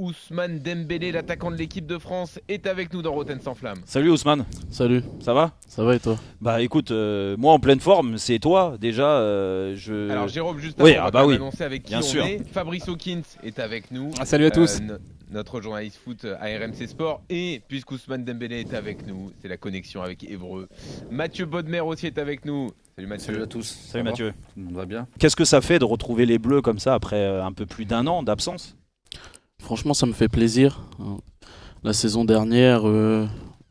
Ousmane Dembélé, l'attaquant de l'équipe de France, est avec nous dans Rotten sans flamme. Salut Ousmane, Salut, ça va? ça va et toi? Bah écoute, moi en pleine forme, c'est toi déjà. Alors Jérôme, juste Oui, avant, on va bah quand même oui, annoncer avec qui bien on sûr. est. Fabrice Hawkins est avec nous. Salut à tous. Notre journaliste foot à RMC Sport. Et puisque Ousmane Dembélé est avec nous, c'est la connexion avec Évreux. Mathieu Bodmer aussi est avec nous. Salut Mathieu. Salut à tous. Salut Mathieu. Tout le monde va bien? Qu'est-ce que ça fait de retrouver les Bleus comme ça après un peu plus d'un an d'absence? Franchement, ça me fait plaisir. La saison dernière,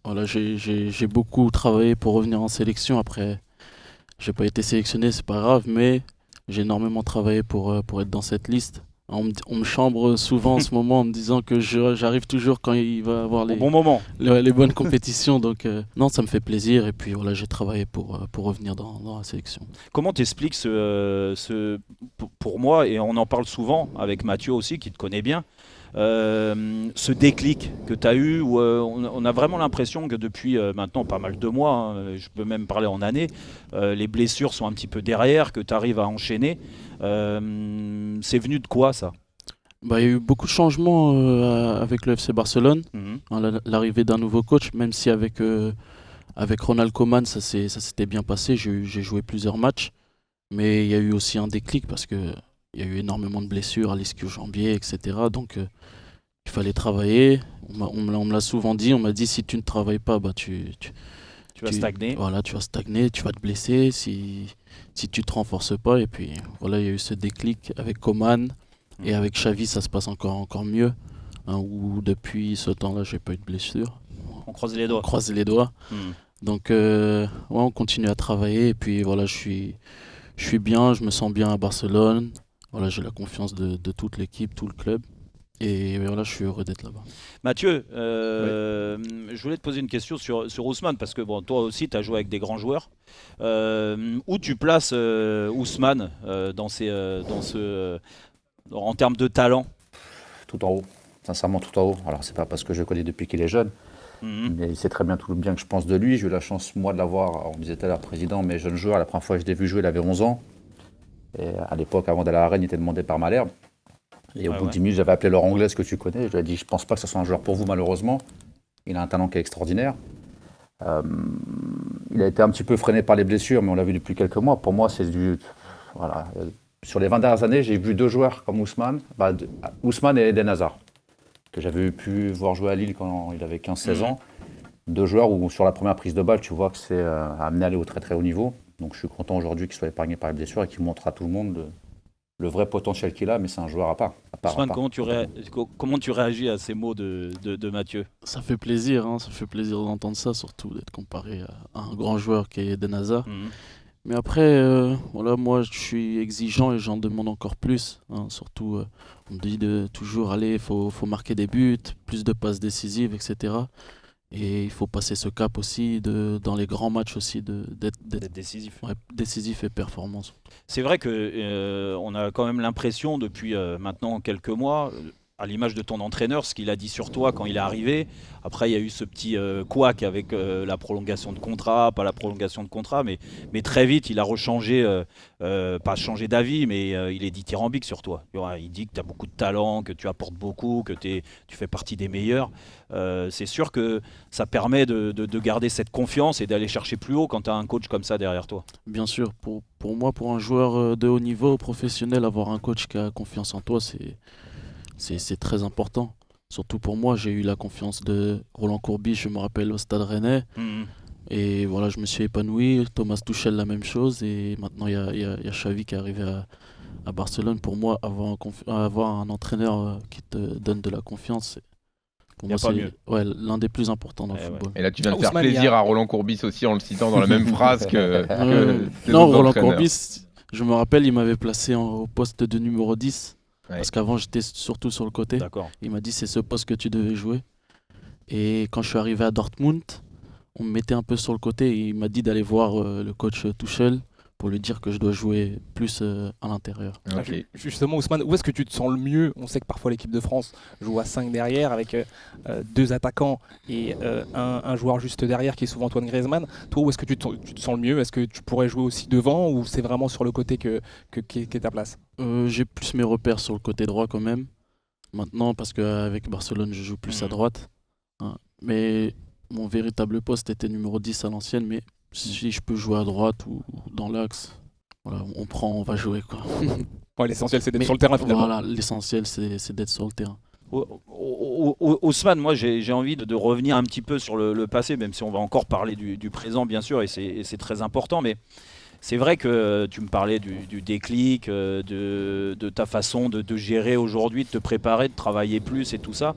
voilà, j'ai beaucoup travaillé pour revenir en sélection. Après, j'ai pas été sélectionné, c'est pas grave, mais j'ai énormément travaillé pour être dans cette liste. On me chambre souvent en ce moment en me disant que j'arrive toujours quand il va y avoir Au bon moment. les bonnes compétitions. Donc non, ça me fait plaisir. Et puis voilà, j'ai travaillé pour revenir dans la sélection. Comment t'expliques pour moi, et on en parle souvent avec Mathieu aussi, qui te connaît bien, ce déclic que tu as eu, où on a vraiment l'impression que depuis maintenant pas mal de mois, hein, je peux même parler en années, les blessures sont un petit peu derrière, que tu arrives à enchaîner. C'est venu de quoi ça? Bah, il y a eu beaucoup de changements avec le FC Barcelone. Mhm. L'arrivée d'un nouveau coach, même si avec Ronald Koeman, ça s'était bien passé. J'ai joué plusieurs matchs. Mais il y a eu aussi un déclic parce qu'il y a eu énormément de blessures à l'ischio-jambier, etc. Donc il fallait travailler. On me l'a souvent dit. On m'a dit si tu ne travailles pas, bah, Tu vas stagner. Voilà, tu vas stagner, tu vas te blesser si tu te renforces pas. Et puis voilà, il y a eu ce déclic avec Coman et avec Xavi, ça se passe encore mieux. Hein, où depuis ce temps-là, j'ai pas eu de blessure. On croise les doigts. On croise les doigts. Mhm. Donc ouais, on continue à travailler. Et puis voilà, je suis bien, je me sens bien à Barcelone. Voilà, j'ai la confiance de toute l'équipe, tout le club. Et voilà, je suis heureux d'être là-bas. Mathieu, je voulais te poser une question sur Ousmane, parce que bon, toi aussi, tu as joué avec des grands joueurs. Où tu places Ousmane en termes de talent? Tout en haut. Sincèrement, tout en haut. Alors, c'est pas parce que je le connais depuis qu'il est jeune, mais il sait très bien tout le bien que je pense de lui. J'ai eu la chance, moi, de l'avoir. On disait tout à l'heure, président, mais jeune joueur. La première fois que je l'ai vu jouer, il avait 11 ans. Et à l'époque, avant d'aller à la Reine, il était demandé par Malherbe. Et au bout de 10 minutes, j'avais appelé Laurent Anglès, que tu connais. Je lui ai dit, je pense pas que ce soit un joueur pour vous, malheureusement. Il a un talent qui est extraordinaire. Il a été un petit peu freiné par les blessures, mais on l'a vu depuis quelques mois. Pour moi, c'est du... Voilà. Sur les 20 dernières années, j'ai vu deux joueurs comme Ousmane, Ousmane et Eden Hazard, que j'avais pu voir jouer à Lille quand il avait 15-16 ans. Deux joueurs où, sur la première prise de balle, tu vois que c'est amené à aller au très très haut niveau. Donc je suis content aujourd'hui qu'il soit épargné par les blessures et qu'il montre à tout le monde le vrai potentiel qu'il a, mais c'est un joueur à part. Ousmane, comment tu réagis à ces mots de Mathieu? Ça fait plaisir, hein, ça fait plaisir d'entendre ça, surtout d'être comparé à un grand joueur qui est Eden Hazard. Mais après, voilà, moi je suis exigeant et j'en demande encore plus. Hein, surtout, on me dit de toujours aller, il faut marquer des buts, plus de passes décisives, etc. Et il faut passer ce cap aussi dans les grands matchs aussi d'être décisif. Ouais, décisif et performant. C'est vrai que on a quand même l'impression depuis maintenant quelques mois, à l'image de ton entraîneur, ce qu'il a dit sur toi quand il est arrivé. Après, il y a eu ce petit couac avec la prolongation de contrat, pas la prolongation de contrat, mais très vite, il a rechangé, pas changé d'avis, mais il est dithyrambique sur toi. Il dit que tu as beaucoup de talent, que tu apportes beaucoup, que tu fais partie des meilleurs. C'est sûr que ça permet de garder cette confiance et d'aller chercher plus haut quand tu as un coach comme ça derrière toi. Bien sûr, pour moi, pour un joueur de haut niveau, professionnel, avoir un coach qui a confiance en toi, c'est très important. Surtout pour moi, j'ai eu la confiance de Roland Courbis, je me rappelle, au Stade Rennais. Et voilà, je me suis épanoui. Thomas Tuchel, la même chose. Et maintenant, il y a Xavi qui est arrivé à Barcelone. Pour moi, avoir un entraîneur qui te donne de la confiance, pour moi, c'est l'un des plus importants dans le football. Et là, tu viens de faire plaisir à Roland Courbis aussi en le citant dans la même phrase que non, Roland Courbis, je me rappelle, il m'avait placé au poste de numéro 10. Parce qu'avant, j'étais surtout sur le côté. D'accord. Il m'a dit c'est ce poste que tu devais jouer. Et quand je suis arrivé à Dortmund, on me mettait un peu sur le côté. Et il m'a dit d'aller voir le coach Tuchel pour lui dire que je dois jouer plus à l'intérieur. Okay. Justement, Ousmane, où est-ce que tu te sens le mieux? On sait que parfois l'équipe de France joue à 5 derrière avec deux attaquants et un joueur juste derrière qui est souvent Antoine Griezmann. Toi, où est-ce que tu te sens le mieux? Est-ce que tu pourrais jouer aussi devant ou c'est vraiment sur le côté qui est ta place? J'ai plus mes repères sur le côté droit quand même. maintenant parce qu'avec Barcelone, je joue plus à droite. Hein. Mais mon véritable poste était numéro 10 à l'ancienne. Mais si je peux jouer à droite ou dans l'axe, voilà, on prend, on va jouer, quoi. Ouais, l'essentiel c'est d'être Mais sur le terrain finalement. Voilà, l'essentiel c'est d'être sur le terrain. Ousmane, moi j'ai envie de revenir un petit peu sur le passé, même si on va encore parler du présent bien sûr, et c'est très important, mais c'est vrai que tu me parlais du déclic, de ta façon de gérer aujourd'hui, de te préparer, de travailler plus et tout ça.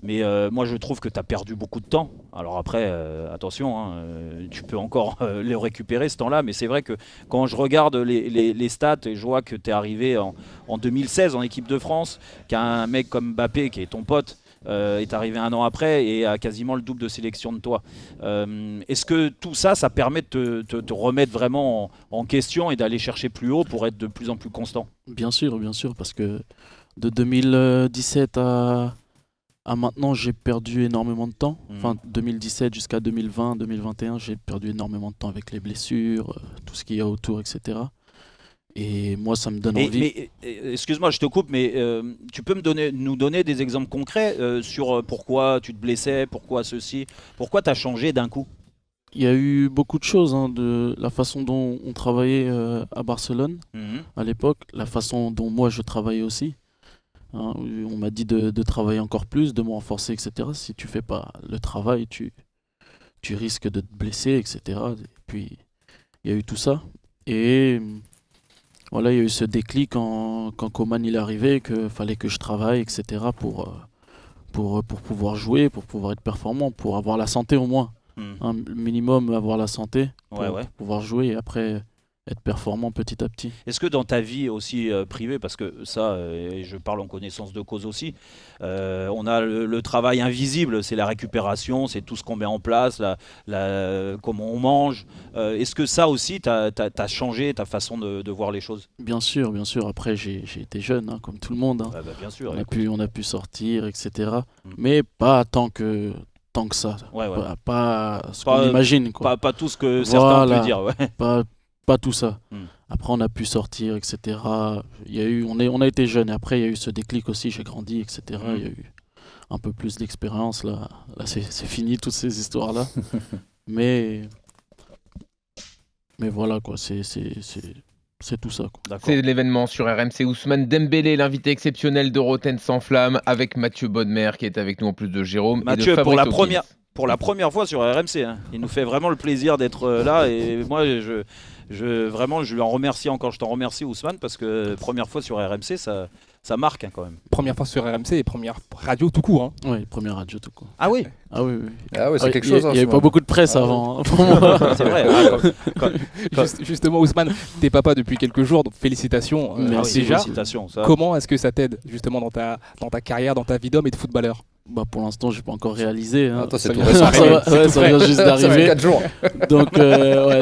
Mais moi je trouve que tu as perdu beaucoup de temps. Alors après, attention, hein, tu peux encore le récupérer ce temps-là, mais c'est vrai que quand je regarde les stats et je vois que tu es arrivé en 2016 en équipe de France, qu'un mec comme Mbappé, qui est ton pote, est arrivé un an après et a quasiment le double de sélection de toi. Est-ce que tout ça, ça permet de te remettre vraiment en question et d'aller chercher plus haut pour être de plus en plus constant? Bien sûr, parce que de 2017 à maintenant, j'ai perdu énormément de temps. Enfin, 2017 jusqu'à 2020, 2021, j'ai perdu énormément de temps avec les blessures, tout ce qu'il y a autour, etc. Et moi, ça me donne envie. Mais excuse-moi, je te coupe, mais tu peux nous donner des exemples concrets sur pourquoi tu te blessais, pourquoi ceci, pourquoi tu as changé d'un coup? Il y a eu beaucoup de choses, hein, de la façon dont on travaillait à Barcelone à l'époque, la façon dont moi je travaillais aussi. Hein, on m'a dit de travailler encore plus, de me renforcer, etc. Si tu fais pas le travail, tu risques de te blesser, etc. Et puis, il y a eu tout ça. Et voilà, il y a eu ce déclic quand Coman il est arrivé, qu'il fallait que je travaille, etc. pour pouvoir jouer, pour pouvoir être performant, pour avoir la santé au moins. Un minimum, avoir la santé pour pouvoir jouer et après être performant petit à petit. Est-ce que dans ta vie aussi privée, parce que ça, et je parle en connaissance de cause aussi, on a le travail invisible, c'est la récupération, c'est tout ce qu'on met en place, comment on mange. Est-ce que ça aussi, t'as changé ta façon de voir les choses? Bien sûr. Après, j'ai été jeune, hein, comme tout le monde. Hein. Ah bah bien sûr. On a pu sortir, etc. Mais pas tant que ça. Pas ce qu'on imagine. Quoi. Pas tout ce que certains ont pu dire. Pas tout ça. Après, on a pu sortir, etc. On a été jeunes. Et après, il y a eu ce déclic aussi. J'ai grandi, etc. Il y a eu un peu plus d'expérience. Là c'est fini, toutes ces histoires-là. mais voilà, quoi. C'est tout ça. Quoi. C'est l'événement sur RMC. Ousmane Dembélé, l'invité exceptionnel de Roten sans flamme, avec Mathieu Bodmer qui est avec nous en plus de Jérôme. Mathieu, et de pour la première fois sur RMC. Hein. Il nous fait vraiment le plaisir d'être là. Et moi, vraiment, je lui en remercie encore. Je t'en remercie, Ousmane, parce que première fois sur RMC, ça marque hein, quand même. Première fois sur RMC et première radio tout court. Hein. Oui, première radio tout court. Ah oui. Ah oui. Ah oui, c'est quelque chose. Il n'y avait pas beaucoup de presse avant. C'est vrai. Justement, Ousmane, t'es papa depuis quelques jours, donc félicitations. Merci. Déjà. Félicitations. Ça. Comment est-ce que ça t'aide justement dans ta carrière, dans ta vie d'homme et de footballeur? Pour l'instant, j'ai pas encore réalisé. Hein. Attends, c'est tout récent. Ça vient juste d'arriver. Ça fait 4 jours.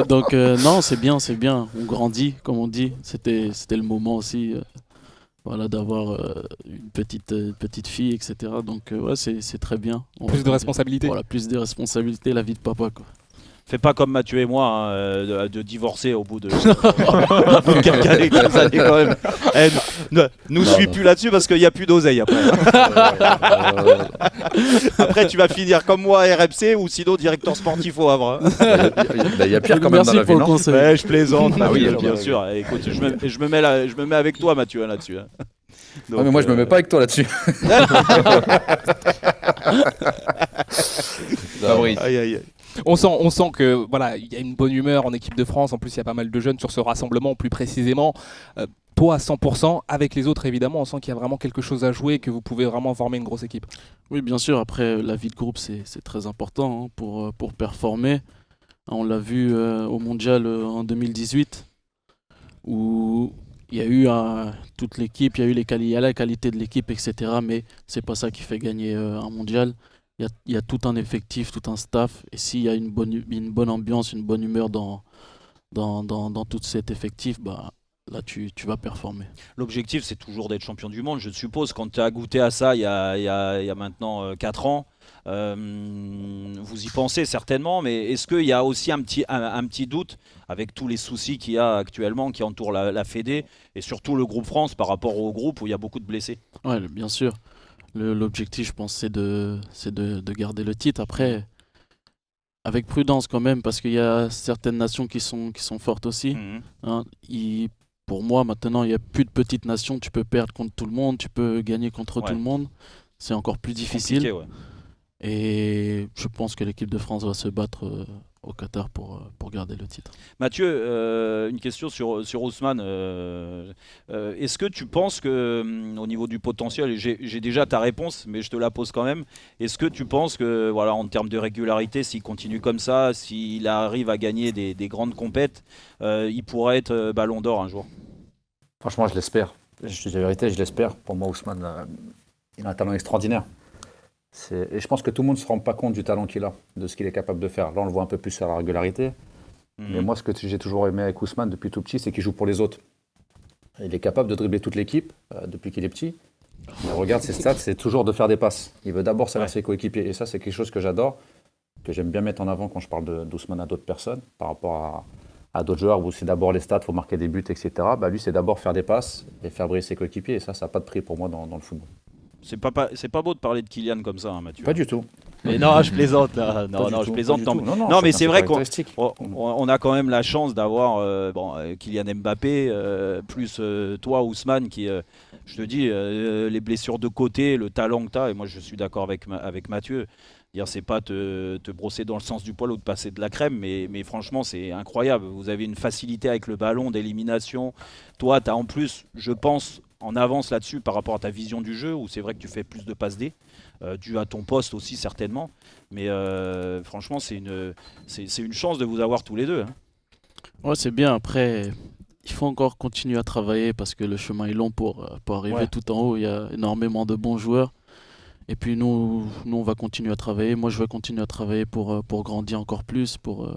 Donc, non, c'est bien. On grandit, comme on dit. C'était le moment aussi, d'avoir une petite fille, etc. Donc, c'est très bien. Plus de responsabilités. Voilà, plus de responsabilités, la vie de papa, quoi. Fais pas comme Mathieu et moi, hein, de divorcer au bout de quelques années quand même. Nous suis plus là-dessus parce qu'il n'y a plus d'oseille après. Après, tu vas finir comme moi à RMC ou sinon directeur sportif au Havre. Il y a pire quand même dans la vie, non ? Ouais, je plaisante. Ah oui, bien sûr. Écoute, je me mets avec toi, Mathieu, hein, là-dessus. Hein. Donc, mais moi, je me mets pas avec toi là-dessus. Fabrice. Aïe. On sent que voilà, il y a une bonne humeur en équipe de France. En plus, il y a pas mal de jeunes sur ce rassemblement, plus précisément. Toi, à 100%, avec les autres, évidemment, on sent qu'il y a vraiment quelque chose à jouer, que vous pouvez vraiment former une grosse équipe. Oui, bien sûr. Après, la vie de groupe, c'est très important hein, pour performer. On l'a vu au Mondial en 2018, où il y a eu toute l'équipe, il y a la qualité de l'équipe, etc. Mais c'est pas ça qui fait gagner un Mondial. Il y a tout un effectif, tout un staff. Et s'il y a une bonne ambiance, une bonne humeur dans tout cet effectif, là, tu vas performer. L'objectif, c'est toujours d'être champion du monde. Je suppose, quand tu as goûté à ça il y a maintenant 4 ans, vous y pensez certainement, mais est-ce qu'il y a aussi un petit doute avec tous les soucis qu'il y a actuellement qui entourent la Fédé et surtout le groupe France par rapport au groupe où il y a beaucoup de blessés? Ouais, bien sûr. L'objectif, je pense, c'est de garder le titre. Après, avec prudence quand même, parce qu'il y a certaines nations qui sont fortes aussi. Mhm. Hein. Pour moi, maintenant, il n'y a plus de petites nations. Tu peux perdre contre tout le monde, tu peux gagner contre Ouais. tout le monde. C'est encore plus C'est difficile. compliqué, ouais. Et je pense que l'équipe de France va se battre au Qatar pour garder le titre. Mathieu, une question sur Ousmane. Est-ce que tu penses que, au niveau du potentiel, et j'ai déjà ta réponse, mais je te la pose quand même, est-ce que tu penses que, voilà, en termes de régularité, s'il continue comme ça, s'il arrive à gagner des grandes compètes, il pourrait être Ballon d'Or un jour? Franchement, je l'espère. Je dis la vérité, je l'espère. Pour moi, Ousmane, il a un talent extraordinaire. Et je pense que tout le monde ne se rend pas compte du talent qu'il a, de ce qu'il est capable de faire. Là, on le voit un peu plus sur la régularité. Mais moi, ce que j'ai toujours aimé avec Ousmane depuis tout petit, c'est qu'il joue pour les autres. Il est capable de dribbler toute l'équipe depuis qu'il est petit. Mais regarde ses stats, c'est toujours de faire des passes. Il veut d'abord servir ses coéquipiers. Et ça, c'est quelque chose que j'adore, que j'aime bien mettre en avant quand je parle d'Ousmane à d'autres personnes, par rapport à d'autres joueurs où c'est d'abord les stats, il faut marquer des buts, etc. Bah, lui, c'est d'abord faire des passes et faire briller ses coéquipiers. Et ça n'a pas de prix pour moi dans le football. C'est pas beau de parler de Kylian comme ça, hein, Mathieu. Pas du tout. Mais non, je plaisante là. Pas Non, du non, tout, je pas plaisante. du Non, tout. non, mais chacun c'est ses vrai qu'on caractéristiques. on a quand même la chance d'avoir Kylian Mbappé, plus toi, Ousmane, qui, je te dis, les blessures de côté, le talent que tu as, et moi je suis d'accord avec Mathieu. Dire, c'est pas te brosser dans le sens du poil ou de passer de la crème, mais franchement, c'est incroyable. Vous avez une facilité avec le ballon d'élimination. Toi, tu as en plus, je pense, en avance là-dessus par rapport à ta vision du jeu, où c'est vrai que tu fais plus de passes D, dû à ton poste aussi certainement. Mais franchement, c'est une chance de vous avoir tous les deux, hein. Ouais, c'est bien. Après, il faut encore continuer à travailler parce que le chemin est long pour arriver Ouais. tout en haut. Il y a énormément de bons joueurs. Et puis nous, on va continuer à travailler. Moi, je vais continuer à travailler pour grandir encore plus, pour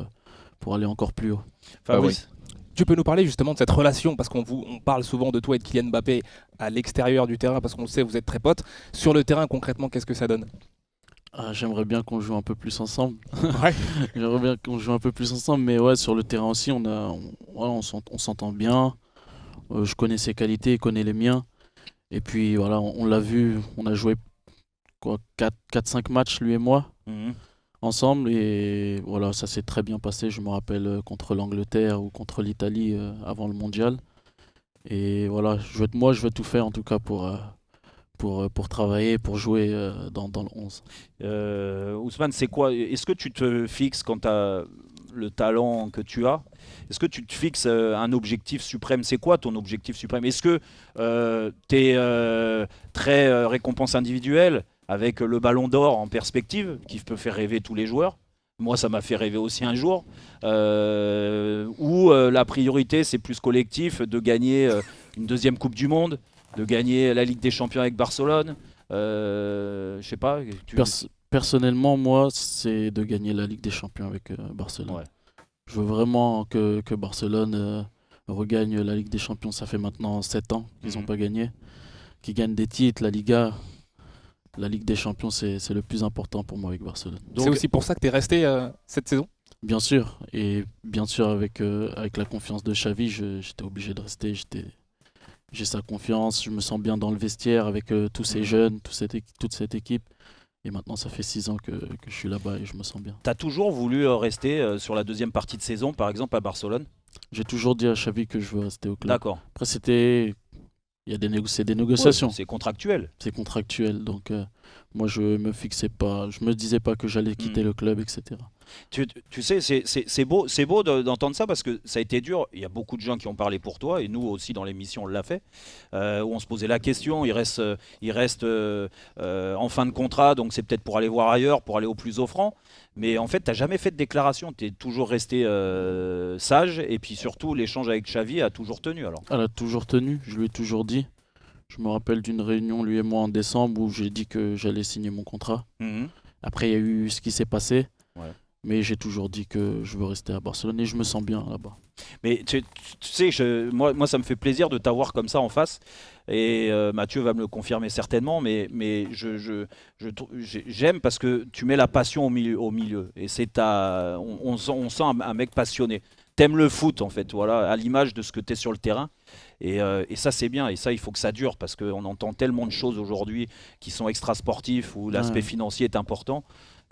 aller encore plus haut. Fabrice. Tu peux nous parler justement de cette relation, parce qu'on parle souvent de toi et de Kylian Mbappé à l'extérieur du terrain, parce qu'on le sait, vous êtes très potes. Sur le terrain, concrètement, qu'est-ce que ça donne? J'aimerais bien qu'on joue un peu plus ensemble. Ouais. J'aimerais bien qu'on joue un peu plus ensemble, mais ouais, sur le terrain aussi, on s'entend bien. Je connais ses qualités, il connaît les miens. Et puis voilà, on l'a vu, on a joué 4-5 matchs, lui et moi, Mhm. ensemble. Et voilà, ça s'est très bien passé. Je me rappelle contre l'Angleterre ou contre l'Italie avant le mondial. Et voilà, je veux tout faire en tout cas pour travailler, pour jouer dans le 11. Ousmane, c'est quoi? Est-ce que tu te fixes quand tu as le talent que tu as? Est-ce que tu te fixes un objectif suprême? C'est quoi ton objectif suprême? Est-ce que tu es très récompense individuelle avec le ballon d'or en perspective qui peut faire rêver tous les joueurs? Moi, ça m'a fait rêver aussi un jour. Ou la priorité, c'est plus collectif, de gagner une deuxième Coupe du Monde, de gagner la Ligue des Champions avec Barcelone. Je sais pas. Personnellement, moi, c'est de gagner la Ligue des Champions avec Barcelone. Ouais. Je veux vraiment que Barcelone regagne la Ligue des Champions. Ça fait maintenant 7 ans qu'ils n'ont pas gagné. Qu'ils gagnent des titres, la Liga. La Ligue des Champions, c'est le plus important pour moi avec Barcelone. C'est aussi pour ça que tu es resté cette saison? Bien sûr. Et bien sûr, avec la confiance de Xavi, j'étais obligé de rester. J'ai sa confiance. Je me sens bien dans le vestiaire avec tous ces jeunes, toute cette équipe. Et maintenant, ça fait 6 ans que je suis là-bas et je me sens bien. Tu as toujours voulu rester sur la deuxième partie de saison, par exemple à Barcelone? J'ai toujours dit à Xavi que je veux rester au club. D'accord. Après, c'est des négociations. Ouais, c'est contractuel. C'est contractuel. Donc, moi, je me disais pas que j'allais quitter le club, etc. Tu sais, c'est beau d'entendre ça parce que ça a été dur. Il y a beaucoup de gens qui ont parlé pour toi et nous aussi dans l'émission on l'a fait. Où on se posait la question. Il reste en fin de contrat, donc c'est peut-être pour aller voir ailleurs, pour aller au plus offrant. Mais en fait, tu n'as jamais fait de déclaration. Tu es toujours resté sage et puis surtout l'échange avec Xavi a toujours tenu alors. Elle a toujours tenu. Je lui ai toujours dit. Je me rappelle d'une réunion lui et moi en décembre où j'ai dit que j'allais signer mon contrat. Après, il y a eu ce qui s'est passé. Ouais. Mais j'ai toujours dit que je veux rester à Barcelone et je me sens bien là-bas. Mais tu sais, moi, ça me fait plaisir de t'avoir comme ça en face. Et Mathieu va me le confirmer certainement. Mais j'aime parce que tu mets la passion au milieu. Et on sent un mec passionné. t'aimes le foot en fait, voilà, à l'image de ce que t'es sur le terrain. Et ça c'est bien, et ça il faut que ça dure parce qu'on entend tellement de choses aujourd'hui qui sont extra-sportifs où l'aspect financier est important.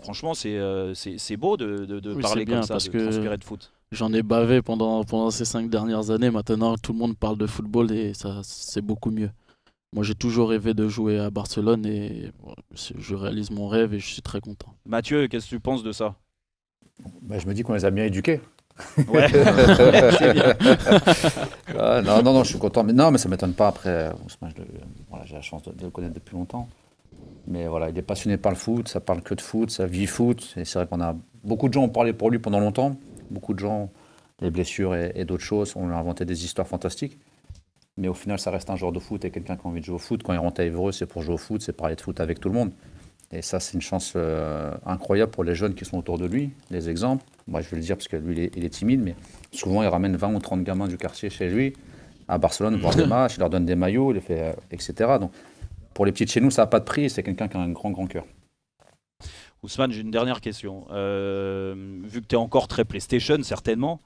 Franchement c'est beau de Oui, parler c'est bien, comme ça, parce de que transpirer de foot. J'en ai bavé pendant ces 5 dernières années. Maintenant, tout le monde parle de football et ça, c'est beaucoup mieux. Moi, j'ai toujours rêvé de jouer à Barcelone et je réalise mon rêve et je suis très content. Mathieu, qu'est-ce que tu penses de ça? Bah, je me dis qu'on les a bien éduqués. Ouais, c'est bien. Non, je suis content. Mais non, mais ça ne m'étonne pas. Après, Ousmane, voilà, j'ai la chance de le connaître depuis longtemps. Mais voilà, il est passionné par le foot, ça parle que de foot, ça vit foot. Et c'est vrai qu'on a beaucoup de gens ont parlé pour lui pendant longtemps. Beaucoup de gens, les blessures et d'autres choses, on lui a inventé des histoires fantastiques. Mais au final, ça reste un joueur de foot et quelqu'un qui a envie de jouer au foot. Quand il rentre à Évreux, c'est pour jouer au foot, c'est parler de foot avec tout le monde. Et ça, c'est une chance incroyable pour les jeunes qui sont autour de lui. Les exemples, moi je vais le dire parce que lui, il est timide, mais souvent il ramène 20 ou 30 gamins du quartier chez lui, à Barcelone, voir des matchs, il leur donne des maillots, il les fait, etc. Donc pour les petits de chez nous, ça n'a pas de prix et c'est quelqu'un qui a un grand, grand cœur. Ousmane, j'ai une dernière question. Vu que tu es encore très PlayStation, certainement.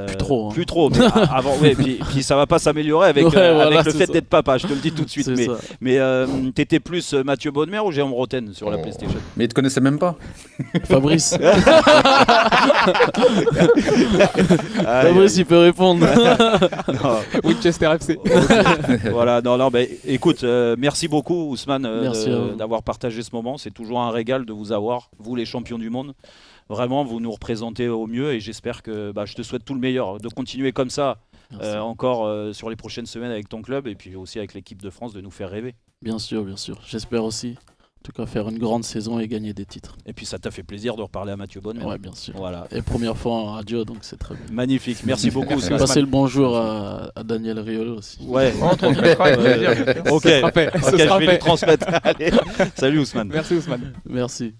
Plus trop. Hein. Plus trop, mais avant, ouais, puis ça va pas s'améliorer avec, avec le fait d'être papa, je te le dis tout de suite. Mais t'étais plus Mathieu Bodmer ou Jérôme Roten sur la PlayStation? Mais il te connaissait même pas. Fabrice. Fabrice, il peut répondre. Winchester FC. Voilà, non, écoute, merci beaucoup Ousmane Merci d'avoir partagé ce moment. C'est toujours un régal de vous avoir, vous les champions du monde. Vraiment, vous nous représentez au mieux et j'espère que je te souhaite tout le meilleur, de continuer comme ça encore sur les prochaines semaines avec ton club et puis aussi avec l'équipe de France, de nous faire rêver. Bien sûr. J'espère aussi. En tout cas, faire une grande saison et gagner des titres. Et puis ça t'a fait plaisir de reparler à Mathieu Bonnemer. Ouais, bien sûr. Voilà. Et première fois en radio, donc c'est très bien. Magnifique, merci beaucoup. Ousmane. Passer le bonjour à Daniel Riolo aussi. Ouais, On transmettra avec plaisir. Ok, Ce sera fait. je vais lui transmettre. Allez, salut Ousmane. Merci Ousmane. Merci.